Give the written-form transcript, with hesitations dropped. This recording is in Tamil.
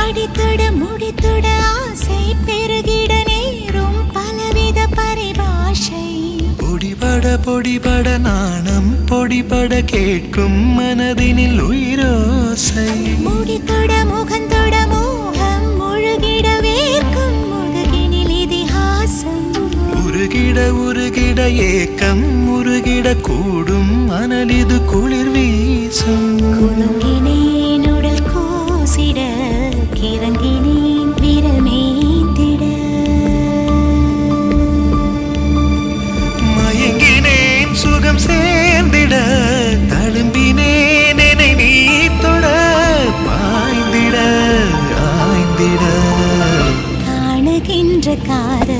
அடித்துட முடித்துட ஆசை பெருகிட நேரும் பலவித பரிபாஷை. பொடிபட நாணம் பொடிபட கேட்கும் மனதினில் உயிரோசை. முடித்துட முகந்தொட மோகம் முழுகிட வேர்க்கும் முதுகினில் இதிகாசம். உருகிட ஏக்கம் உருகிட கூடும் மணலிது குளிர் வீசும். குலுங்கினேன் உடல் கூசிட கிறங்கினேன் விரல் மேய்ந்திட. மயங்கினேன் சுகம் சேர்ந்திட தழும்பினேன் என்னை நீ தொட பாய்ந்திட ஆய்ந்திட. காணுகின்ற காதல்